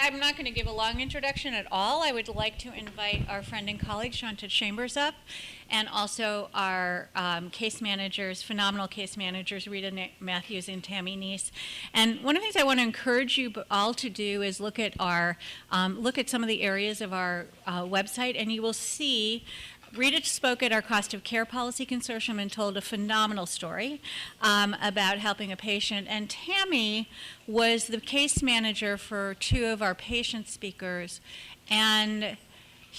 I'm not going to give a long introduction at all. I would like to invite our friend and colleague, Shanta Chambers, up, and also our case managers, phenomenal case managers, Rita Matthews and Tammy Neese. And one of the things I want to encourage you all to do is look at some of the areas of our website, and you will see Rita spoke at our cost of care policy consortium and told a phenomenal story about helping a patient. And Tammy was the case manager for two of our patient speakers. And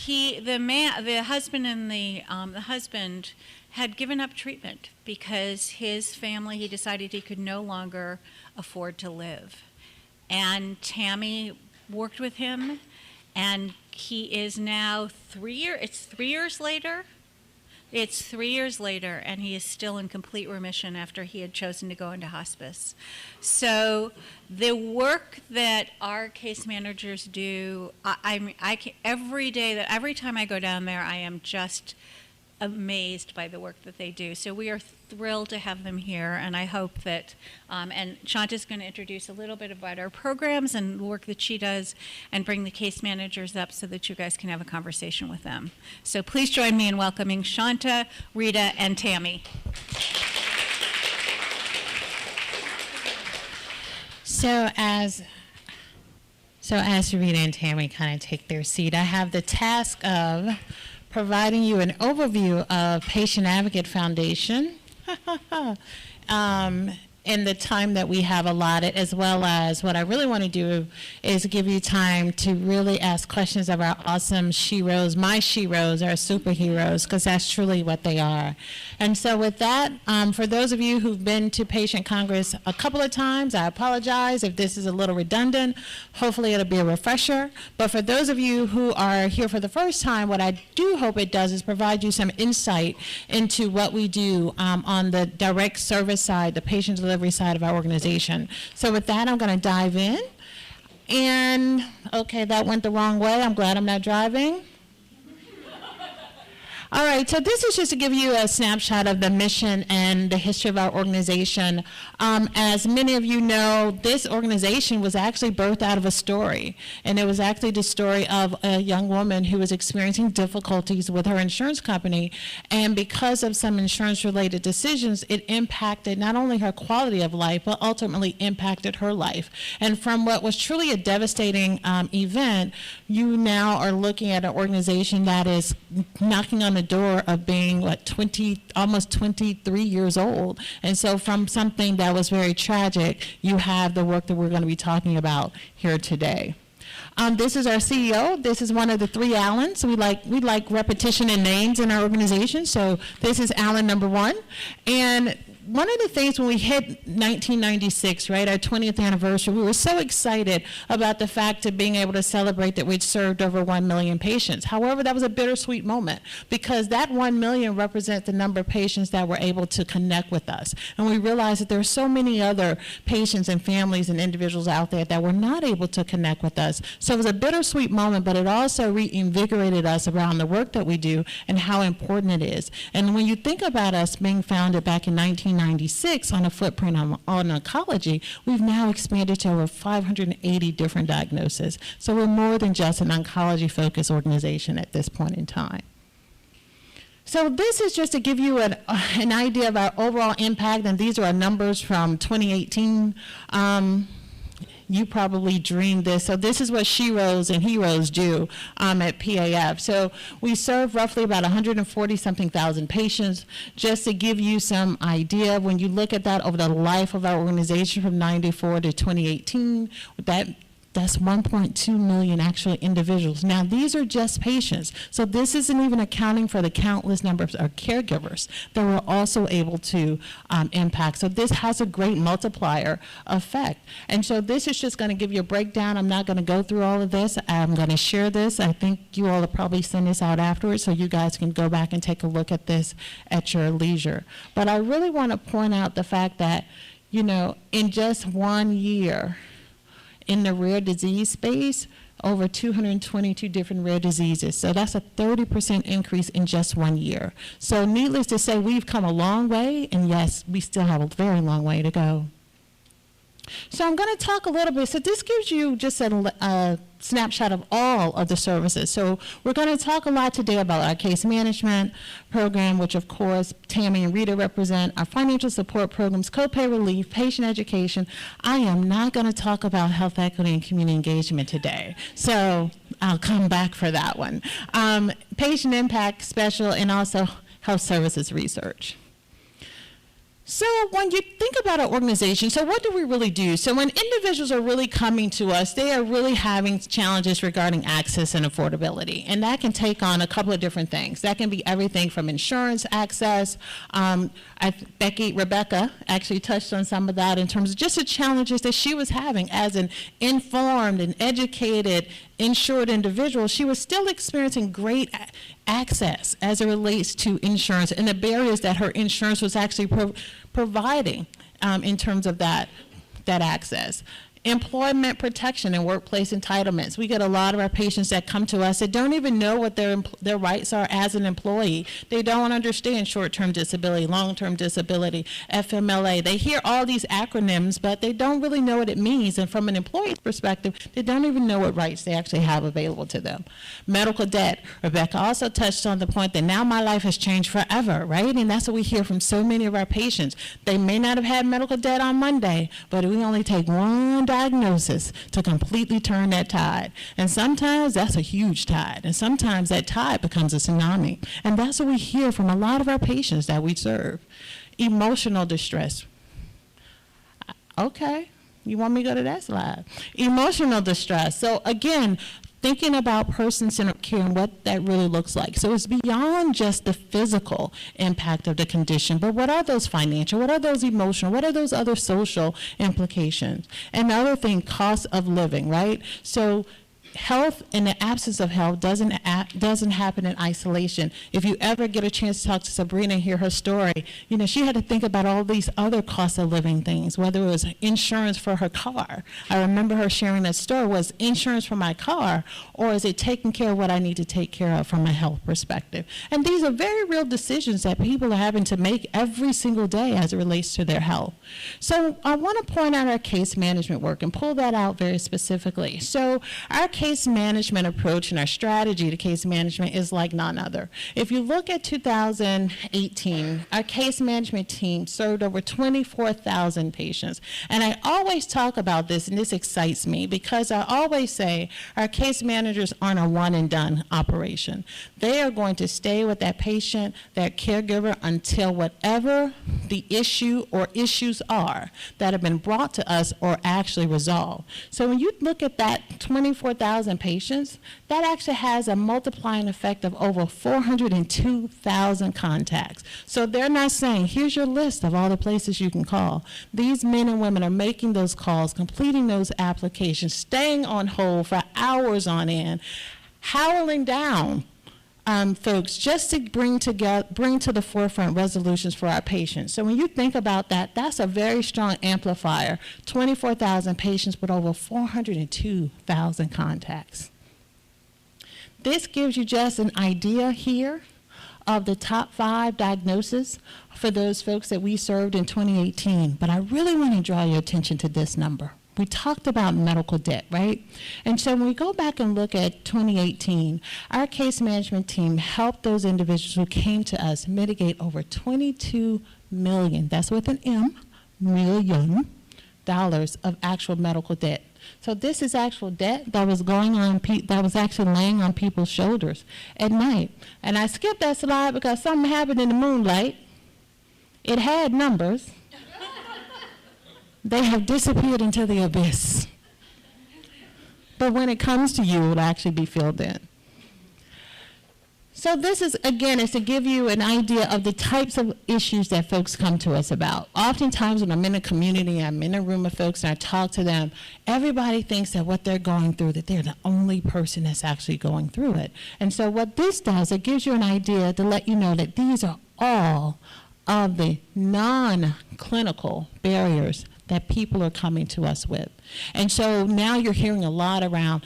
the husband had given up treatment because his family, he decided he could no longer afford to live. And Tammy worked with him, and he is now 3 years, it's 3 years later? It's 3 years later, and he is still in complete remission after he had chosen to go into hospice. So the work that our case managers do, every time I go down there, I am just amazed by the work that they do. So we are thrilled to have them here, and I hope that, and Shanta's going to introduce a little bit about our programs and the work that she does and bring the case managers up so that you guys can have a conversation with them. So please join me in welcoming Shanta, Rita, and Tammy. So as Rita and Tammy kind of take their seat, I have the task of providing you an overview of Patient Advocate Foundation in the time that we have allotted, as well as what I really want to do is give you time to really ask questions of our awesome sheroes, my sheroes, our superheroes, because that's truly what they are. And so with that, for those of you who've been to Patient Congress a couple of times, I apologize if this is a little redundant. Hopefully it'll be a refresher. But for those of you who are here for the first time, what I do hope it does is provide you some insight into what we do on the direct service side, the patient delivery side of our organization. So with that, I'm going to dive in. And okay, that went the wrong way. I'm glad I'm not driving. All right, so this is just to give you a snapshot of the mission and the history of our organization. As many of you know, this organization was actually birthed out of a story, and it was actually the story of a young woman who was experiencing difficulties with her insurance company, and because of some insurance-related decisions, it impacted not only her quality of life, but ultimately impacted her life. And from what was truly a devastating event, you now are looking at an organization that is knocking on the door of being almost 23 years old. And so from something that was very tragic, you have the work that we're going to be talking about here today. This is our CEO. This is one of the three Allens. We like repetition in names in our organization. So this is Allen number one. And one of the things when we hit 1996, right, our 20th anniversary, we were so excited about the fact of being able to celebrate that we'd served over 1 million patients. However, that was a bittersweet moment because that 1 million represents the number of patients that were able to connect with us. And we realized that there are so many other patients and families and individuals out there that were not able to connect with us. So it was a bittersweet moment, but it also reinvigorated us around the work that we do and how important it is. And when you think about us being founded back in 1996 on a footprint on oncology, we've now expanded to over 580 different diagnoses. So we're more than just an oncology-focused organization at this point in time. So this is just to give you an idea of our overall impact, and these are our numbers from 2018. You probably dreamed this. So this is what sheroes and heroes do at PAF. So we serve roughly about 140-something thousand patients. Just to give you some idea, when you look at that over the life of our organization from 94 to 2018, that's 1.2 million actual individuals. Now, these are just patients. So this isn't even accounting for the countless number of our caregivers that we're also able to impact. So this has a great multiplier effect. And so this is just going to give you a breakdown. I'm not going to go through all of this. I'm going to share this. I think you all will probably send this out afterwards so you guys can go back and take a look at this at your leisure. But I really want to point out the fact that, you know, in just 1 year, in the rare disease space, over 222 different rare diseases. So that's a 30% increase in just 1 year. So needless to say, we've come a long way, and yes, we still have a very long way to go. So I'm going to talk a little bit. So this gives you just a snapshot of all of the services. So we're going to talk a lot today about our case management program, which of course Tammy and Rita represent, our financial support programs, copay relief, patient education. I am not going to talk about health equity and community engagement today. So I'll come back for that one. Patient impact special and also health services research. So when you think about our organization, so what do we really do? So when individuals are really coming to us, they are really having challenges regarding access and affordability. And that can take on a couple of different things. That can be everything from insurance access. Rebecca actually touched on some of that in terms of just the challenges that she was having as an informed and educated, insured individual. She was still experiencing great access as it relates to insurance and the barriers that her insurance was actually providing in terms of that access. Employment protection and workplace entitlements. We get a lot of our patients that come to us that don't even know what their rights are as an employee. They don't understand short-term disability, long-term disability, FMLA. They hear all these acronyms, but they don't really know what it means. And from an employee's perspective, they don't even know what rights they actually have available to them. Medical debt. Rebecca also touched on the point that now my life has changed forever, right? And that's what we hear from so many of our patients. They may not have had medical debt on Monday, but we only take one diagnosis to completely turn that tide. And sometimes that's a huge tide. And sometimes that tide becomes a tsunami. And that's what we hear from a lot of our patients that we serve. Emotional distress. Okay, you want me to go to that slide? Emotional distress. So again, thinking about person-centered care and what that really looks like. So it's beyond just the physical impact of the condition, but what are those financial, what are those emotional, what are those other social implications? And the other thing, cost of living, right? So health in the absence of health doesn't happen in isolation. If you ever get a chance to talk to Sabrina and hear her story, you know, she had to think about all these other cost of living things, whether it was insurance for her car. I remember her sharing that story. Was insurance for my car, or is it taking care of what I need to take care of from a health perspective? And these are very real decisions that people are having to make every single day as it relates to their health. So I want to point out our case management work and pull that out very specifically. So our case management approach and our strategy to case management is like none other. If you look at 2018, our case management team served over 24,000 patients. And I always talk about this, and this excites me, because I always say our case managers aren't a one and done operation. They are going to stay with that patient, that caregiver, until whatever the issue or issues are that have been brought to us are actually resolved. So when you look at that 24,000 patients, that actually has a multiplying effect of over 402,000 contacts. So they're not saying, here's your list of all the places you can call. These men and women are making those calls, completing those applications, staying on hold for hours on end, howling down folks just to bring to the forefront resolutions for our patients. So when you think about that, that's a very strong amplifier. 24,000 patients with over 402,000 contacts. This gives you just an idea here of the top 5 diagnoses for those folks that we served in 2018. But I really want to draw your attention to this number. We talked about medical debt, right? And so when we go back and look at 2018, our case management team helped those individuals who came to us mitigate over $22 million, that's with an M, million dollars of actual medical debt. So this is actual debt that was going on, that was actually laying on people's shoulders at night. And I skipped that slide because something happened in the moonlight. It had numbers. They have disappeared into the abyss. But when it comes to you, it will actually be filled in. So this is, again, is to give you an idea of the types of issues that folks come to us about. Oftentimes when I'm in a community, I'm in a room of folks and I talk to them, everybody thinks that what they're going through, that they're the only person that's actually going through it. And so what this does, it gives you an idea to let you know that these are all of the non-clinical barriers that people are coming to us with. And so now you're hearing a lot around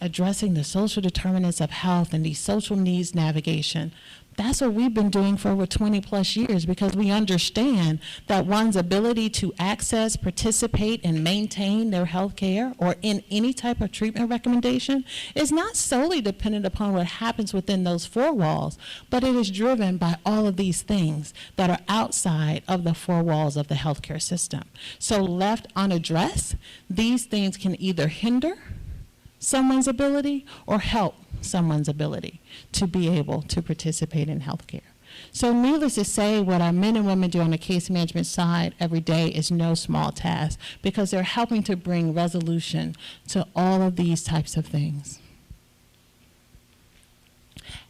addressing the social determinants of health and these social needs navigation. That's what we've been doing for over 20 plus years, because we understand that one's ability to access, participate, and maintain their health care or in any type of treatment recommendation is not solely dependent upon what happens within those four walls, but it is driven by all of these things that are outside of the four walls of the healthcare system. So left unaddressed, these things can either hinder someone's ability or help someone's ability to be able to participate in healthcare. So needless to say, what our men and women do on the case management side every day is no small task, because they're helping to bring resolution to all of these types of things.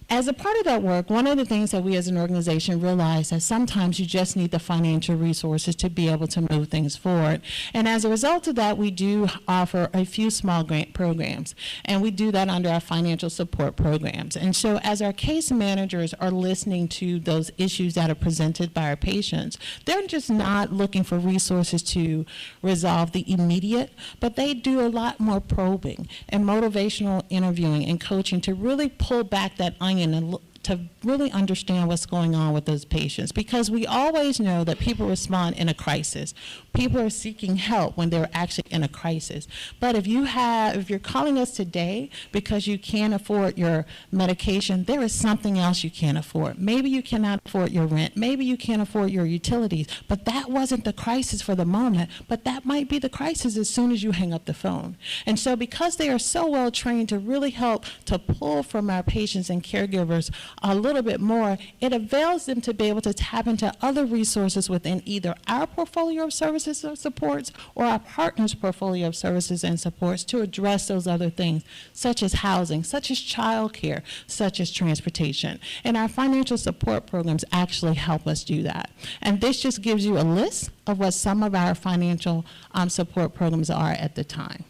As a part of that work, one of the things that we as an organization realize that sometimes you just need the financial resources to be able to move things forward. And as a result of that, we do offer a few small grant programs, and we do that under our financial support programs. And so as our case managers are listening to those issues that are presented by our patients, they're just not looking for resources to resolve the immediate, but they do a lot more probing and motivational interviewing and coaching to really pull back that onion and to really understand what's going on with those patients, because we always know that people respond in a crisis. People are seeking help when they're actually in a crisis. But if you're calling us today because you can't afford your medication, there is something else you can't afford. Maybe you cannot afford your rent. Maybe you can't afford your utilities. But that wasn't the crisis for the moment. But that might be the crisis as soon as you hang up the phone. And so because they are so well trained to really help to pull from our patients and caregivers a little bit more, it avails them to be able to tap into other resources within either our portfolio of services or supports or our partners' portfolio of services and supports to address those other things, such as housing, such as childcare, such as transportation. And our financial support programs actually help us do that. And this just gives you a list of what some of our financial support programs are at the time.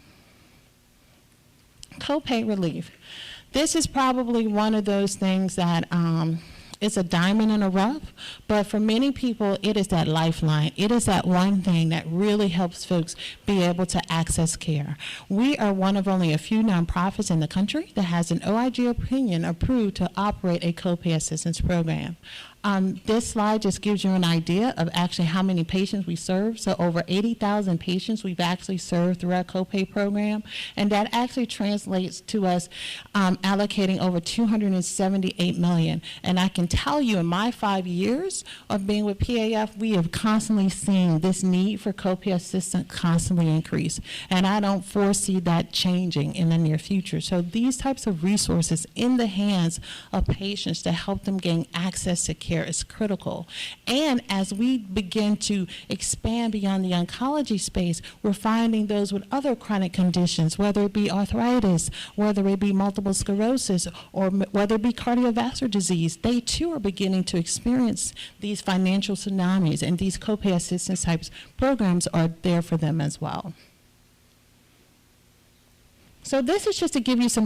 Copay relief. This is probably one of those things that it's a diamond in a rough, but for many people, it is that lifeline. It is that one thing that really helps folks be able to access care. We are one of only a few nonprofits in the country that has an OIG opinion approved to operate a copay assistance program. This slide just gives you an idea of actually how many patients we serve. So over 80,000 patients we've actually served through our copay program. And that actually translates to us allocating over $278 million. And I can tell you in my 5 years of being with PAF, we have constantly seen this need for copay assistance constantly increase. And I don't foresee that changing in the near future. So these types of resources in the hands of patients to help them gain access to care is critical. And as we begin to expand beyond the oncology space, we're finding those with other chronic conditions, whether it be arthritis, whether it be multiple sclerosis, or whether it be cardiovascular disease, they too are beginning to experience these financial tsunamis, and these copay assistance types programs are there for them as well. So this is just to give you some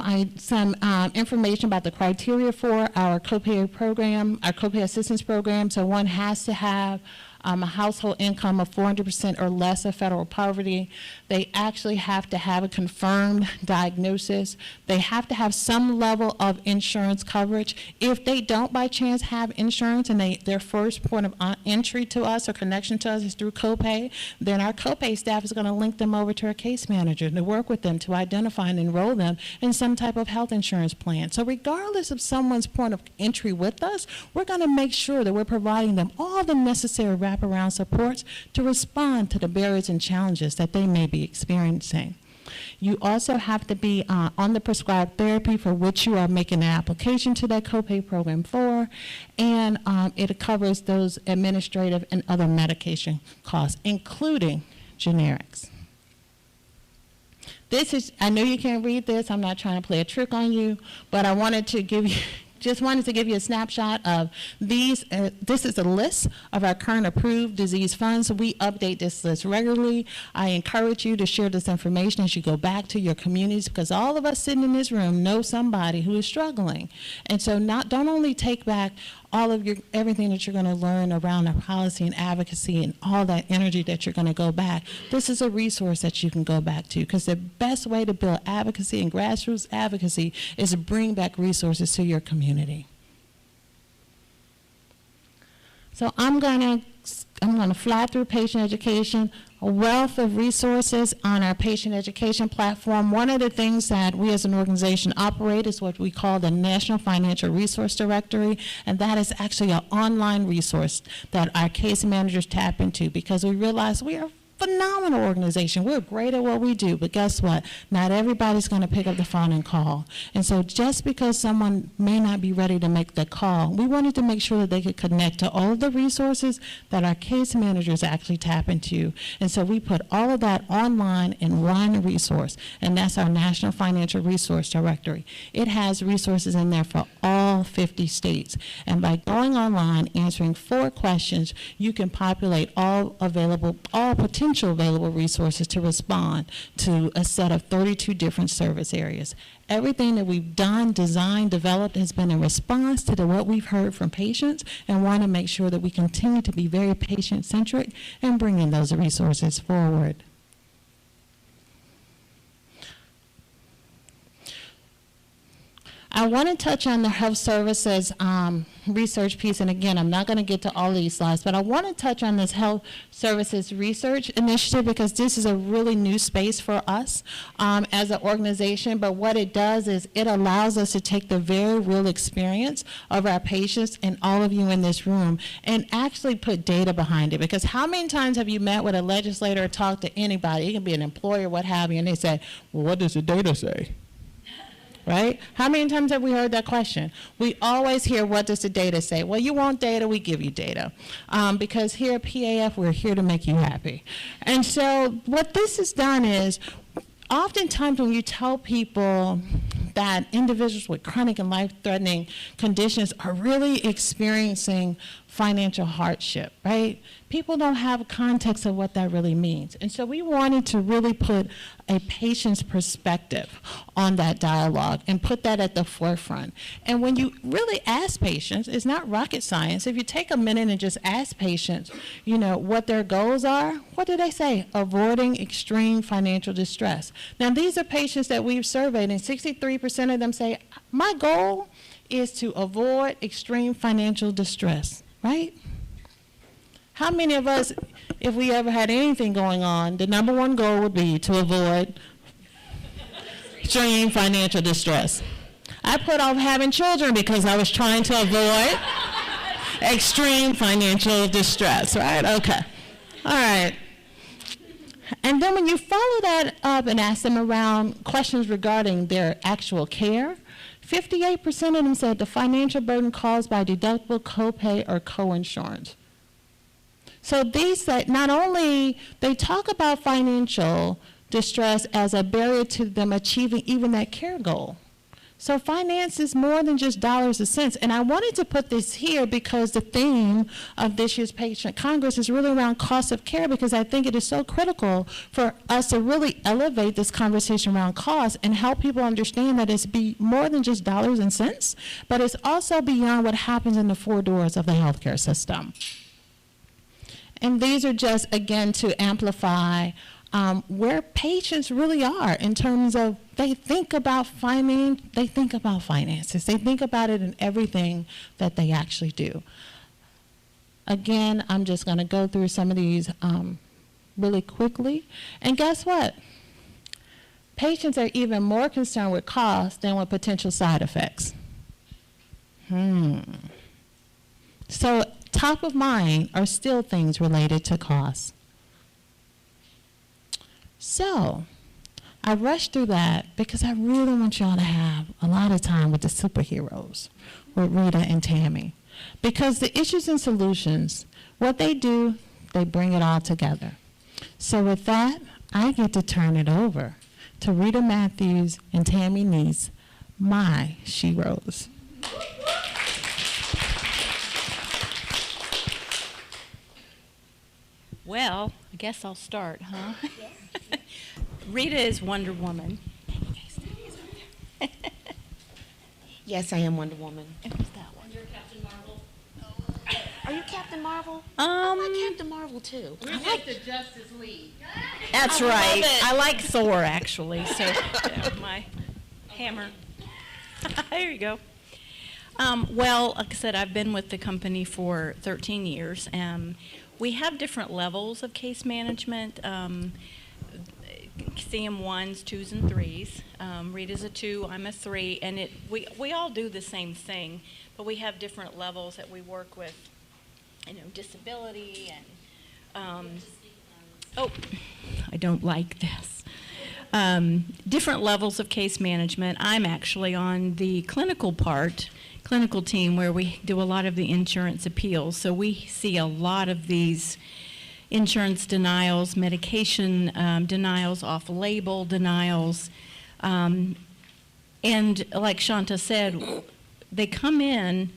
information about the criteria for our copay program, our copay assistance program. So one has to have a household income of 400% or less of federal poverty. They actually have to have a confirmed diagnosis. They have to have some level of insurance coverage. If they don't by chance have insurance and their first point of entry to us or connection to us is through copay, then our copay staff is going to link them over to our case manager to work with them to identify and enroll them in some type of health insurance plan. So regardless of someone's point of entry with us, we're going to make sure that we're providing them all the necessary wraparound supports to respond to the barriers and challenges that they may be experiencing. You also have to be on the prescribed therapy for which you are making an application to that copay program for, and it covers those administrative and other medication costs, including generics. This is, I know you can't read this, I'm not trying to play a trick on you, but I wanted to give you just wanted to give you a snapshot of these. This is a list of our current approved disease funds. We update this list regularly. I encourage you to share this information as you go back to your communities, because all of us sitting in this room know somebody who is struggling. And so don't only take back all of everything that you're going to learn around our policy and advocacy and all that energy that you're going to go back. This is a resource that you can go back to, because the best way to build advocacy and grassroots advocacy is to bring back resources to your community. So I'm gonna fly through patient education, a wealth of resources on our patient education platform. One of the things that we as an organization operate is what we call the National Financial Resource Directory, and that is actually an online resource that our case managers tap into because we realize we are phenomenal organization. We're great at what we do, but guess what? Not everybody's going to pick up the phone and call. And so just because someone may not be ready to make the call, we wanted to make sure that they could connect to all of the resources that our case managers actually tap into. And so we put all of that online in one resource, and that's our National Financial Resource Directory. It has resources in there for all 50 states. And by going online, answering 4 questions, you can populate all potential available resources to respond to a set of 32 different service areas. Everything that we've done, designed, developed has been in response to what we've heard from patients, and want to make sure that we continue to be very patient-centric and bringing those resources forward. I want to touch on the health services research piece, and again, I'm not going to get to all these slides, but I want to touch on this health services research initiative because this is a really new space for us as an organization, but what it does is it allows us to take the very real experience of our patients and all of you in this room and actually put data behind it, because how many times have you met with a legislator or talked to anybody, it can be an employer, what have you, and they say, well, what does the data say? Right? How many times have we heard that question? We always hear, what does the data say? Well, you want data, we give you data. Because here at PAF, we're here to make you happy. And so what this has done is, oftentimes when you tell people that individuals with chronic and life-threatening conditions are really experiencing financial hardship, right? People don't have a context of what that really means. And so we wanted to really put a patient's perspective on that dialogue and put that at the forefront. And when you really ask patients, it's not rocket science. If you take a minute and just ask patients, you know, what their goals are, what do they say? Avoiding extreme financial distress. Now, these are patients that we've surveyed, and 63% of them say, my goal is to avoid extreme financial distress. Right? How many of us, if we ever had anything going on, the number one goal would be to avoid extreme financial distress? I put off having children because I was trying to avoid extreme financial distress, right? Okay. All right. And then when you follow that up and ask them around questions regarding their actual care, 58% of them said the financial burden caused by deductible, copay, or coinsurance. So these not only, they talk about financial distress as a barrier to them achieving even that care goal. So finance is more than just dollars and cents. And I wanted to put this here because the theme of this year's Patient Congress is really around cost of care, because I think it is so critical for us to really elevate this conversation around cost and help people understand that it's more than just dollars and cents, but it's also beyond what happens in the 4 doors of the healthcare system. And these are just, again, to amplify where patients really are in terms of they think about finances, they think about it in everything that they actually do. Again, I'm just going to go through some of these really quickly. And guess what? Patients are even more concerned with cost than with potential side effects. So top of mind are still things related to cost. So I rushed through that because I really want y'all to have a lot of time with the superheroes, with Rita and Tammy. Because the issues and solutions, what they do, they bring it all together. So with that, I get to turn it over to Rita Matthews and Tammy Neese, my Sheroes. Well, I guess I'll start, huh? Rita is Wonder Woman. Yes, I am Wonder Woman. And who's that one? You're Captain Marvel. Are you Captain Marvel? I like Captain Marvel too. We like the Justice League. That's right. I like Thor, actually. So, my hammer. There you go. Well, like I said, I've been with the company for 13 years. We have different levels of case management. CM 1s, 2s, and 3s. Rita's a 2, I'm a 3, and we all do the same thing, but we have different levels that we work with, disability and, oh, I don't like this. Different levels of case management. I'm actually on the clinical team where we do a lot of the insurance appeals, so we see a lot of these insurance denials, medication denials, off-label denials. And like Shanta said, they come in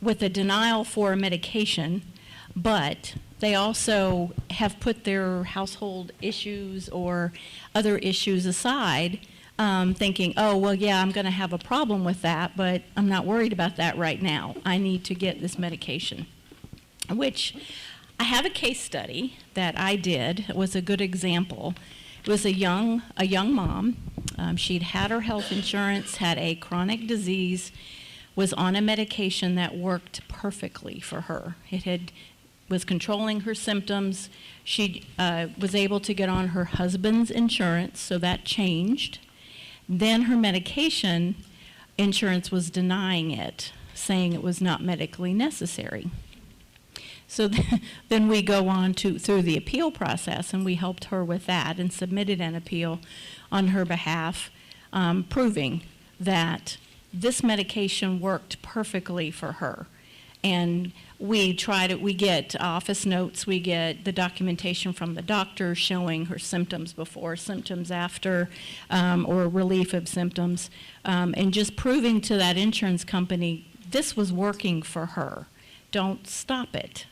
with a denial for a medication, but they also have put their household issues or other issues aside, thinking, oh, well, yeah, I'm going to have a problem with that, but I'm not worried about that right now. I need to get this medication, which I have a case study that I did. It was a good example. It was a young mom. She'd had her health insurance, had a chronic disease, was on a medication that worked perfectly for her. Was controlling her symptoms. She was able to get on her husband's insurance, so that changed. Then her medication insurance was denying it, saying it was not medically necessary. So then we go on through the appeal process, and we helped her with that and submitted an appeal on her behalf, proving that this medication worked perfectly for her. And we get office notes, we get the documentation from the doctor showing her symptoms before, symptoms after, or relief of symptoms, and just proving to that insurance company this was working for her. Don't stop it.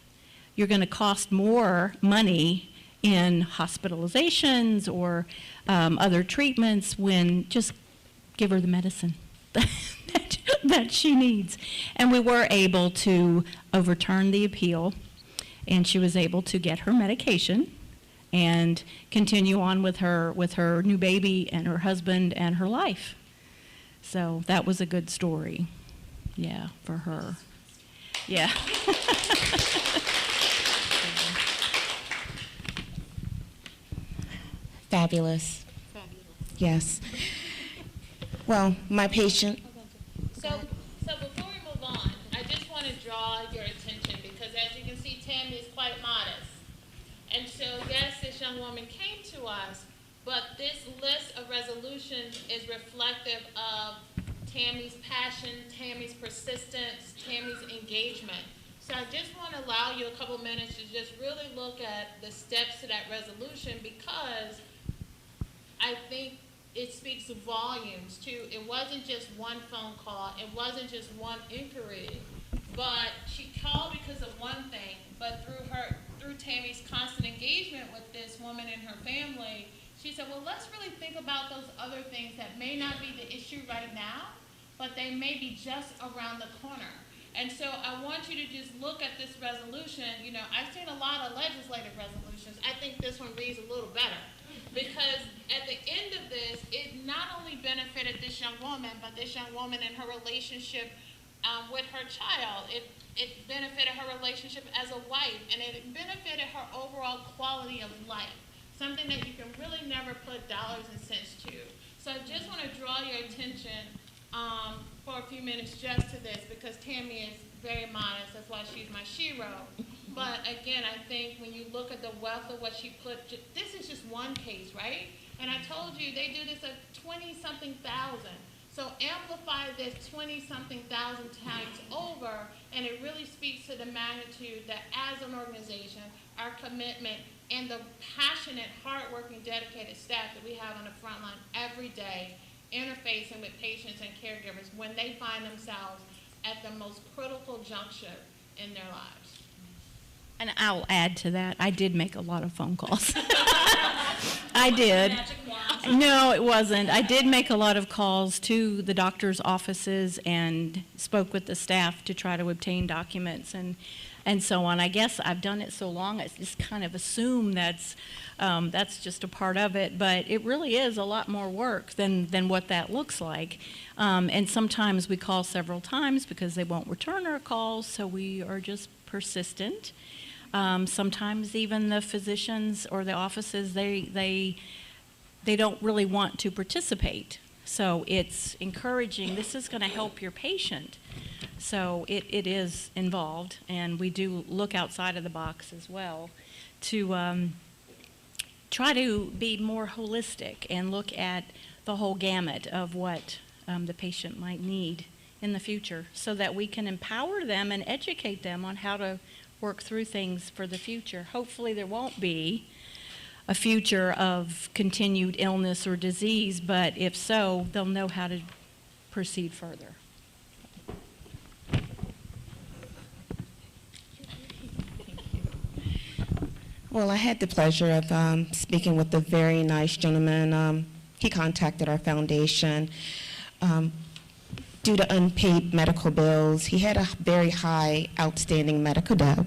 You're going to cost more money in hospitalizations or other treatments when just give her the medicine that she needs. And we were able to overturn the appeal, and she was able to get her medication and continue on with her new baby and her husband and her life. So that was a good story, yeah, for her. Yeah. Fabulous. Yes. Well, my patient. So before we move on, I just want to draw your attention because as you can see, Tammy is quite modest. And so yes, this young woman came to us, but this list of resolutions is reflective of Tammy's passion, Tammy's persistence, Tammy's engagement. So I just want to allow you a couple minutes to just really look at the steps to that resolution, because I think it speaks volumes too. It wasn't just one phone call, it wasn't just one inquiry, but she called because of one thing, but through Tammy's constant engagement with this woman and her family, she said, well, let's really think about those other things that may not be the issue right now, but they may be just around the corner. And so I want you to just look at this resolution. I've seen a lot of legislative resolutions. I think this one reads a little better, because at the end of this, it not only benefited this young woman, but this young woman and her relationship with her child. It benefited her relationship as a wife, and it benefited her overall quality of life, something that you can really never put dollars and cents to. So I just want to draw your attention for a few minutes just to this, because Tammy is very modest. That's why she's my shero. But again, I think when you look at the wealth of what she put, this is just one case, right? And I told you they do this at 20-something thousand. So amplify this 20-something thousand times over, and it really speaks to the magnitude that as an organization, our commitment and the passionate, hardworking, dedicated staff that we have on the front line every day, interfacing with patients and caregivers when they find themselves at the most critical juncture in their lives. And I'll add to that, I did make a lot of phone calls. I did. No, it wasn't. I did make a lot of calls to the doctor's offices and spoke with the staff to try to obtain documents. And and so on. I guess I've done it so long, I just kind of assume that's just a part of it, but it really is a lot more work than what that looks like. And sometimes we call several times because they won't return our calls, so we are just persistent. Sometimes even the physicians or the offices, they don't really want to participate. So it's encouraging, this is going to help your patient. So it is involved, and we do look outside of the box as well to try to be more holistic and look at the whole gamut of what the patient might need in the future, so that we can empower them and educate them on how to work through things for the future. Hopefully there won't be a future of continued illness or disease, but if so, they'll know how to proceed further. Well, I had the pleasure of speaking with a very nice gentleman. He contacted our foundation. Due to unpaid medical bills, he had a very high outstanding medical debt,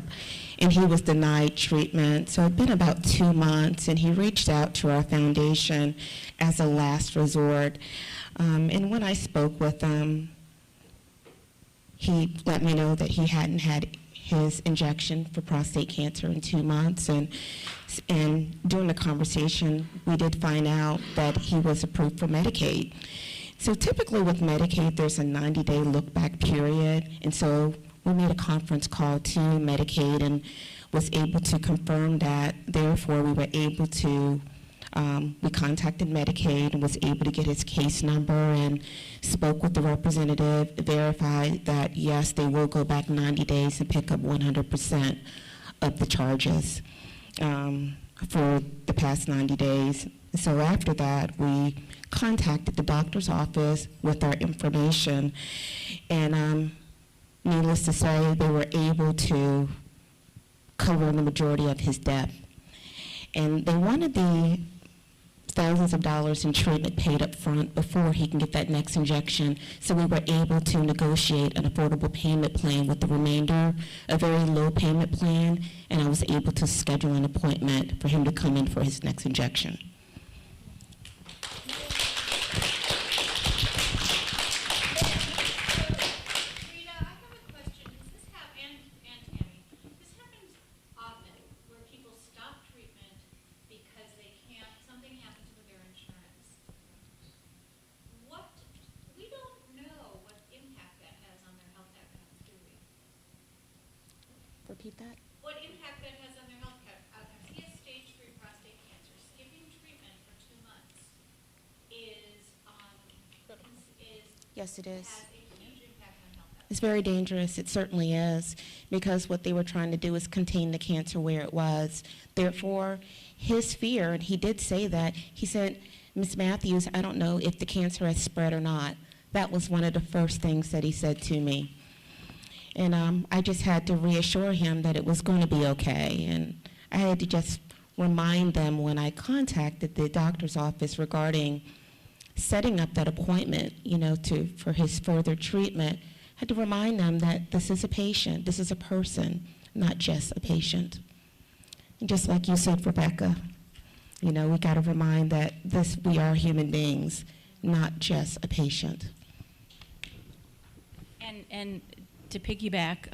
and he was denied treatment. So it'd been about 2 months, and he reached out to our foundation as a last resort. And when I spoke with him, he let me know that he hadn't had his injection for prostate cancer in 2 months, and during the conversation, we did find out that he was approved for Medicaid. So typically with Medicaid, there's a 90-day look-back period, and so we made a conference call to Medicaid and was able to confirm that. Therefore, we were able to, we contacted Medicaid and was able to get his case number and spoke with the representative, verified that, yes, they will go back 90 days and pick up 100% of the charges for the past 90 days. So after that, we contacted the doctor's office with our information, and needless to say, they were able to cover the majority of his debt. And they wanted the thousands of dollars in treatment paid up front before he can get that next injection, so we were able to negotiate an affordable payment plan with the remainder, a very low payment plan, and I was able to schedule an appointment for him to come in for his next injection. Repeat that? What impact that has on their health outcomes. He has stage 3 prostate cancer. Skipping treatment for 2 months Yes, it is. has a huge impact on health outcomes. It's very dangerous. It certainly is, because what they were trying to do is contain the cancer where it was. Therefore, his fear, and he did say that, he said, Ms. Matthews, I don't know if the cancer has spread or not. That was one of the first things that he said to me. And I just had to reassure him that it was going to be okay. And I had to just remind them when I contacted the doctor's office regarding setting up that appointment, for his further treatment, I had to remind them that this is a patient, this is a person, not just a patient. And just like you said, Rebecca, we got to remind that we are human beings, not just a patient. And to piggyback,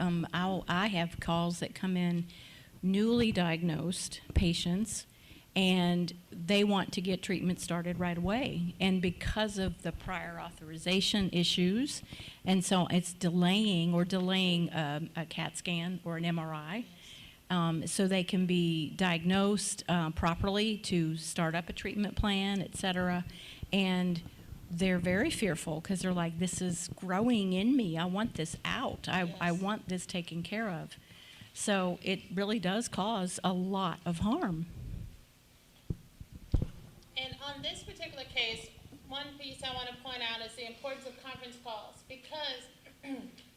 I have calls that come in, newly diagnosed patients, and they want to get treatment started right away. And because of the prior authorization issues, and so it's delaying a CAT scan or an MRI, so they can be diagnosed properly to start up a treatment plan, et cetera. And they're very fearful because they're like, this is growing in me. I want this out. I want this taken care of. So it really does cause a lot of harm. And on this particular case, one piece I want to point out is the importance of conference calls, because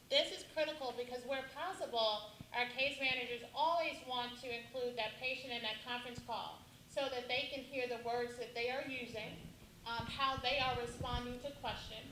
this is critical, because where possible, our case managers always want to include that patient in that conference call so that they can hear the words that they are using, how they are responding to questions,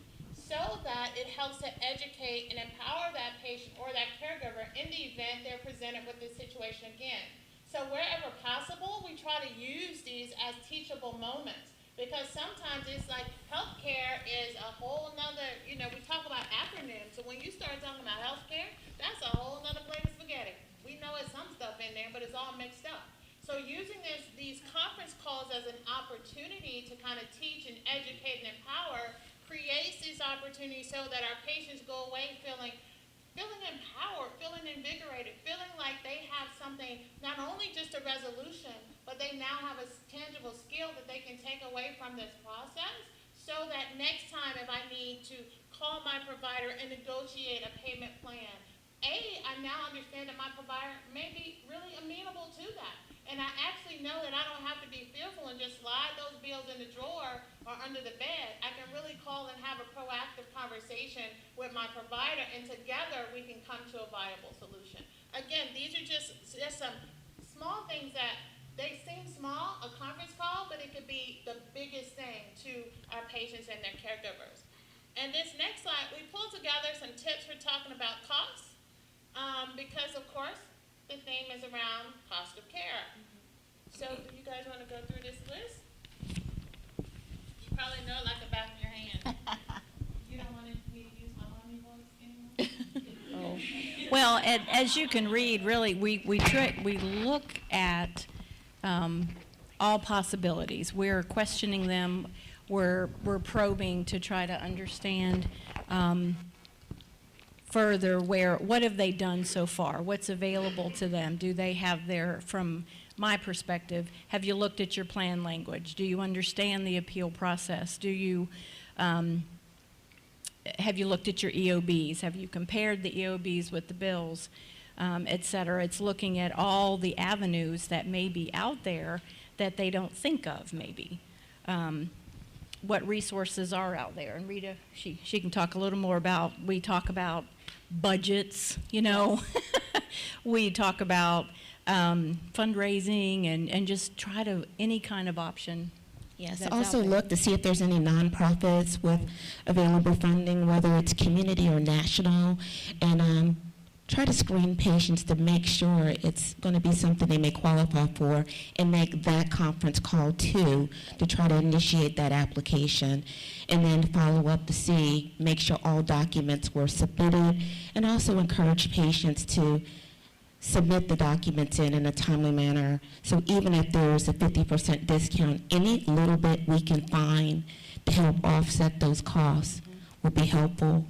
so that it helps to educate and empower that patient or that caregiver in the event they're presented with this situation again. So wherever possible, we try to use these as teachable moments, because sometimes it's like healthcare is a whole nother, we talk about acronyms. So when you start talking about healthcare, that's a whole nother plate of spaghetti. We know it's some stuff in there, but it's all mixed up. So using these conference calls as an opportunity to kind of teach and educate and empower creates these opportunities so that our patients go away feeling empowered, feeling invigorated, feeling like they have something, not only just a resolution, but they now have a tangible skill that they can take away from this process, so that next time if I need to call my provider and negotiate a payment plan, I now understand that my provider may be really amenable to that. And I actually know that I don't have to be fearful and just slide those bills in the drawer or under the bed. I can really call and have a proactive conversation with my provider, and together we can come to a viable solution. Again, these are just some small things that they seem small, a conference call, but it could be the biggest thing to our patients and their caregivers. And this next slide, we pulled together some tips for talking about costs, because of course, the theme is around cost of care. So do you guys want to go through this list? You probably know it like the back of your hand. You don't want me to use my mommy voice anymore? Oh. Well, as you can read, really, we look at all possibilities. We're questioning them. We're probing to try to understand further what have they done so far? What's available to them? Do they have from my perspective, have you looked at your plan language? Do you understand the appeal process? Do you, have you looked at your EOBs? Have you compared the EOBs with the bills, et cetera? It's looking at all the avenues that may be out there that they don't think of, maybe. What resources are out there. And Rita, she can talk a little more about, we talk about budgets, we talk about fundraising and just try to, any kind of option. Yes, that's also out there. look to see if there's any nonprofits with available funding, whether it's community or national, and try to screen patients to make sure it's going to be something they may qualify for, and make that conference call too to try to initiate that application, and then follow up to make sure all documents were submitted, and also encourage patients to submit the documents in a timely manner. So even if there's a 50% discount, any little bit we can find to help offset those costs will be helpful.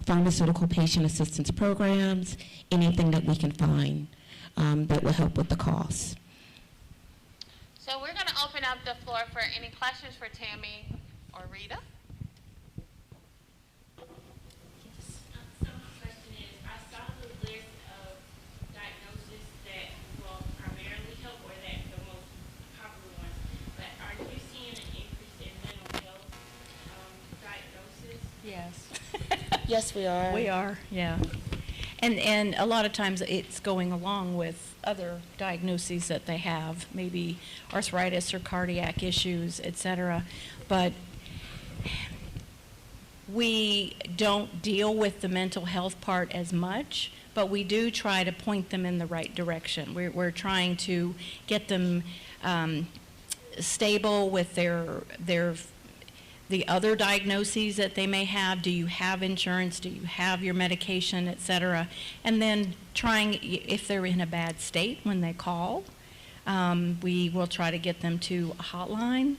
Pharmaceutical patient assistance programs, anything that we can find that will help with the costs. So we're going to open up the floor for any questions for Tammy or Rita. So my question is, I saw the list of diagnoses that will primarily help, or that the most popular ones, but are you seeing an increase in mental health diagnoses? Yes. Yes, we are. We are, yeah. And a lot of times it's going along with other diagnoses that they have, maybe arthritis or cardiac issues, et cetera. But we don't deal with the mental health part as much, but we do try to point them in the right direction. We're trying to get them stable with the other diagnoses that they may have. Do you have insurance? Do you have your medication, et cetera? And then trying, if they're in a bad state when they call, we will try to get them to a hotline,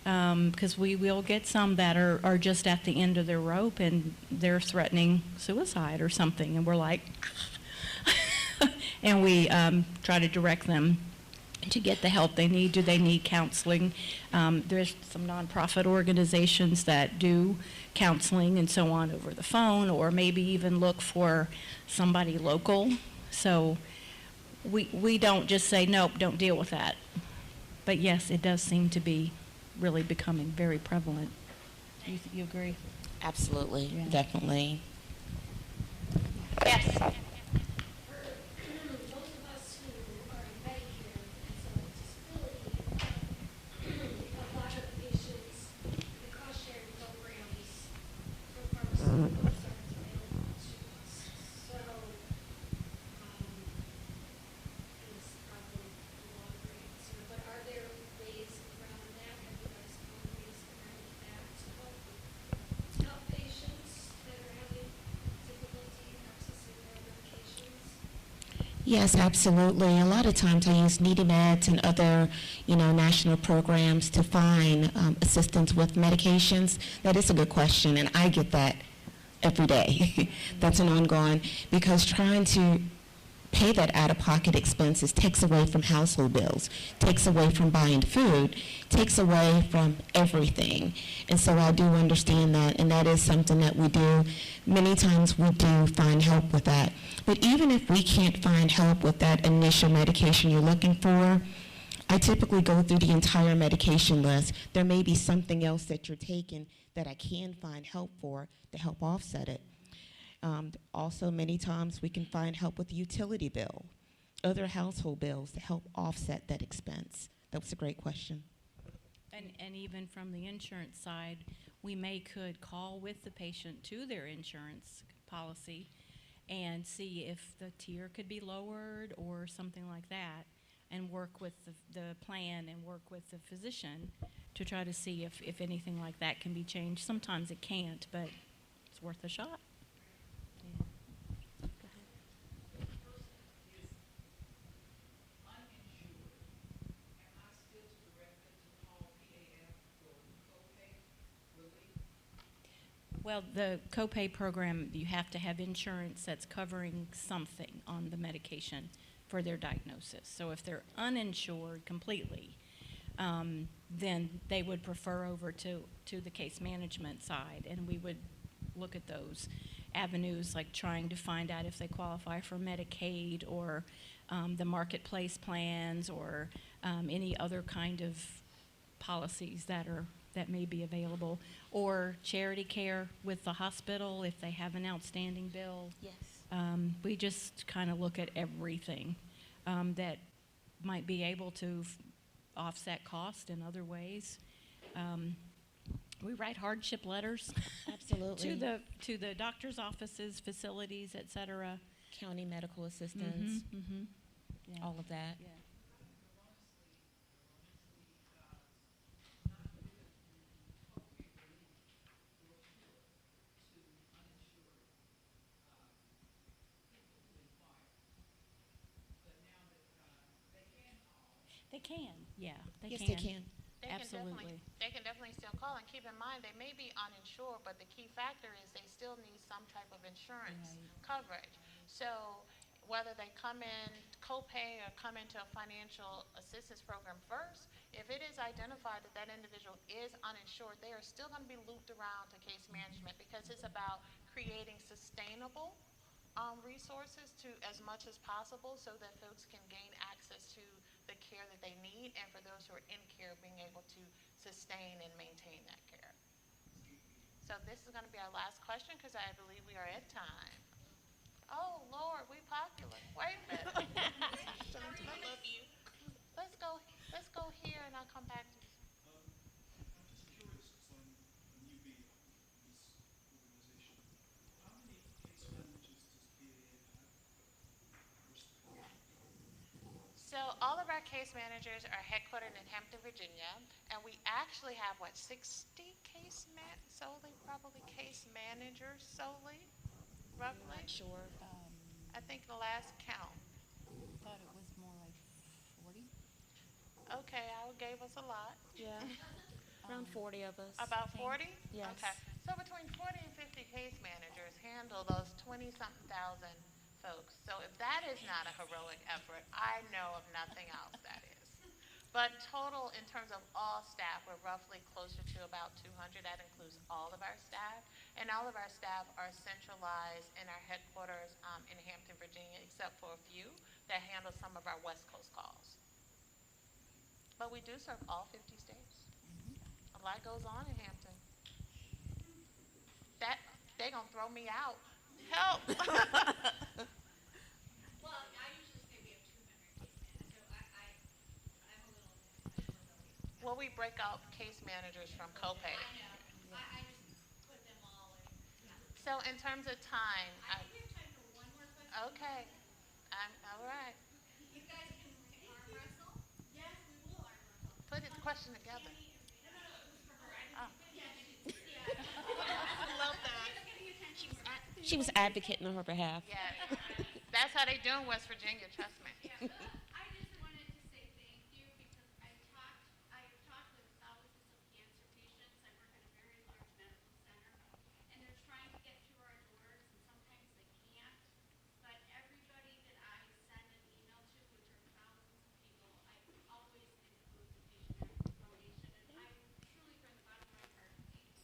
because we will get some that are just at the end of their rope and they're threatening suicide or something, and we're like, and we try to direct them to get the help they need. Do they need counseling? There's some nonprofit organizations that do counseling and so on over the phone, or maybe even look for somebody local. So we don't just say, nope, don't deal with that. But yes, it does seem to be really becoming very prevalent. You agree? Absolutely, Yeah. definitely. Yes. Most of us who are in Medicare and some disability, a lot of patients, the cost sharing programs Yes, absolutely. A lot of times I use Needy Meds and other, national programs to find assistance with medications. That is a good question, and I get that every day. That's an ongoing, because trying to pay that out-of-pocket expenses takes away from household bills, takes away from buying food, takes away from everything. And so I do understand that, and that is something that we do. Many times we do find help with that. But even if we can't find help with that initial medication you're looking for, I typically go through the entire medication list. There may be something else that you're taking that I can find help for to help offset it. Also, many times we can find help with the utility bill, other household bills to help offset that expense. That was a great question. And even from the insurance side, we could call with the patient to their insurance policy and see if the tier could be lowered or something like that, and work with the plan and work with the physician to try to see if anything like that can be changed. Sometimes it can't, but it's worth a shot. Well, the copay program, you have to have insurance that's covering something on the medication for their diagnosis. So if they're uninsured completely, then they would prefer over to the case management side, and we would look at those avenues, like trying to find out if they qualify for Medicaid or the marketplace plans or any other kind of policies that may be available, or charity care with the hospital if they have an outstanding bill. Yes. We just kind of look at everything that might be able to offset cost in other ways. We write hardship letters Absolutely. to the doctor's offices, facilities, et cetera. County medical assistance, Yeah. all of that. Yeah. They can, yeah, they Yes, can. they can. Absolutely. They can definitely still call, and keep in mind, they may be uninsured, but the key factor is they still need some type of insurance coverage. So whether they come in copay or come into a financial assistance program first, if it is identified that that individual is uninsured, they are still going to be looped around to case management, because it's about creating sustainable resources to as much as possible, so that folks can gain access to the care that they need, and for those who are in care, being able to sustain and maintain that care. So this is going to be our last question, because I believe we are at time. Oh, Lord, we popular. Wait a minute. I love you. Let's go here, and I'll come back to you. I'm just curious, because I'm a newbie in this organization. How many case managers does PAF have across the country? So all of our case managers are headquartered in Hampton, Virginia, and we actually have, 60 probably case managers solely, roughly? I'm not sure. I think the last count. Thought it was more like 40. Okay, I gave us a lot. Yeah. Around 40 of us. About 40? Yes. Okay. So between 40 and 50 case managers handle those 20-something thousand folks. So if that is not a heroic effort, I know of nothing else that is. But total, in terms of all staff, we're roughly closer to about 200. That includes all of our staff. And all of our staff are centralized in our headquarters in Hampton, Virginia, except for a few that handle some of our West Coast calls. But we do serve all 50 states. A lot goes on in Hampton. They're going to throw me out. Help! Well, I usually say we have 200 case managers, so I'm a little. Well, we break out case managers from copay. I know. I just put them all in. Yeah. So in terms of time, I think we have time for one more question. okay, all right. You guys can arm wrestle? Yes, we will arm wrestle. Put the question together. No, it was for her. Oh. I love that. Just getting attention. She was advocating on her behalf. Yes, that's how they do in West Virginia, trust me. I just wanted to say thank you because I've talked with thousands of cancer patients. I work at a very large medical center, and they're trying to get through our doors, and sometimes they can't. But everybody that I send an email to, which are thousands of people, I always include the Patient Access Foundation, and I truly, from the bottom of my heart, thank you so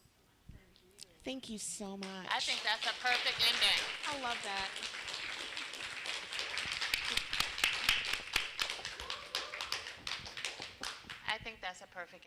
much for everything. Thank you so much. I think that's a perfect ending. I love that. I think that's a perfect